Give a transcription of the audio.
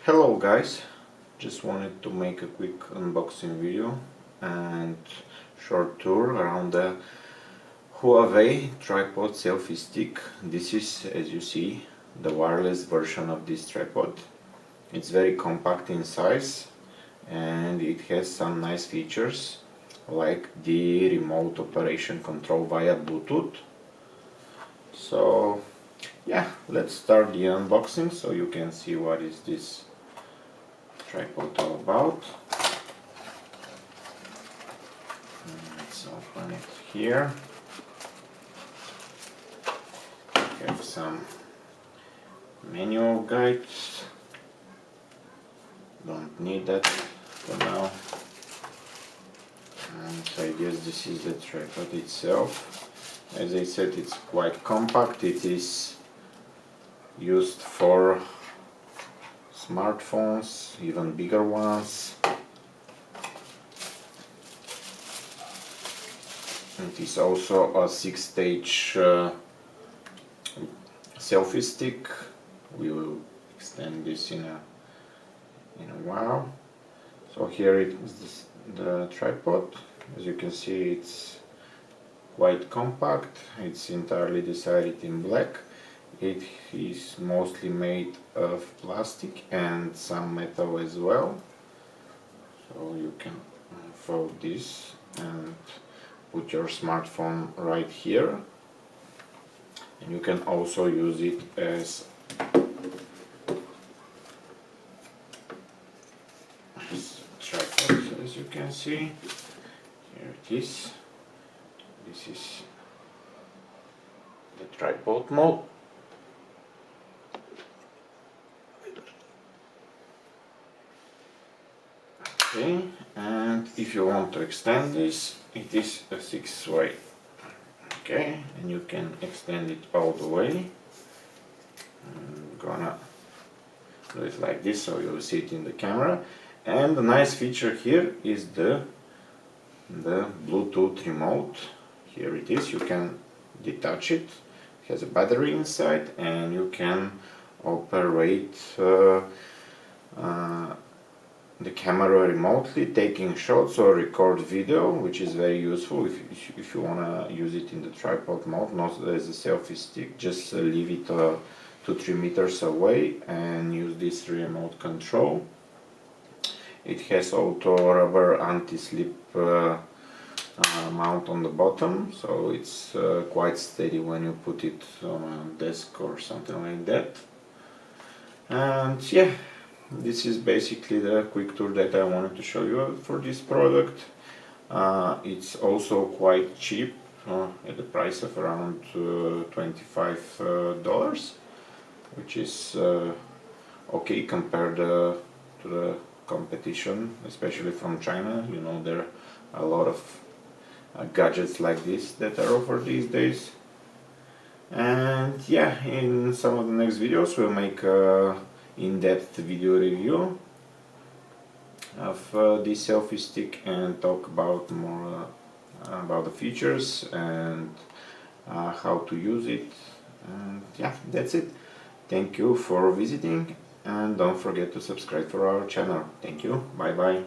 Hello guys, just wanted to make a quick unboxing video and short tour around the Huawei tripod selfie stick. This is, as you see, the wireless version of this tripod. It's very compact in size and it has some nice features like the remote operation control via Bluetooth. So yeah, let's start the unboxing so you can see what is this tripod all about. Let's open it here. We have some manual guides. Don't need that for now. And I guess this is the tripod itself. As I said, it's quite compact. It is used for smartphones, even bigger ones. It is also a 6-stage selfie stick. We will extend this in a while. So here it is the tripod. As you can see, it's quite compact. It's entirely decided in black. It is mostly made of plastic and some metal as well. So you can fold this and put your smartphone right here. And you can also use it as tripod, as you can see. Here it is. This is the tripod mode. Okay, and if you want to extend this, it is a 6-way. Okay, and you can extend it all the way. I'm gonna do it like this so you'll see it in the camera. And the nice feature here is the Bluetooth remote. Here it is. You can detach it. It has a battery inside, and you can operate the camera remotely, taking shots or record video, which is very useful if you want to use it in the tripod mode, not as a selfie stick. Just leave it 2-3 meters away and use this remote control. It has auto rubber anti-slip mount on the bottom, so it's quite steady when you put it on a desk or something like that. And yeah, this is basically the quick tour that I wanted to show you for this product. It's also quite cheap, at the price of around $25, which is okay compared to the competition, especially from China. You know, there are a lot of gadgets like this that are offered these days. And yeah, in some of the next videos we'll make in-depth video review of this selfie stick and talk about more about the features and how to use it. And yeah, that's it. Thank you for visiting, and don't forget to subscribe for our channel. Thank you. Bye bye.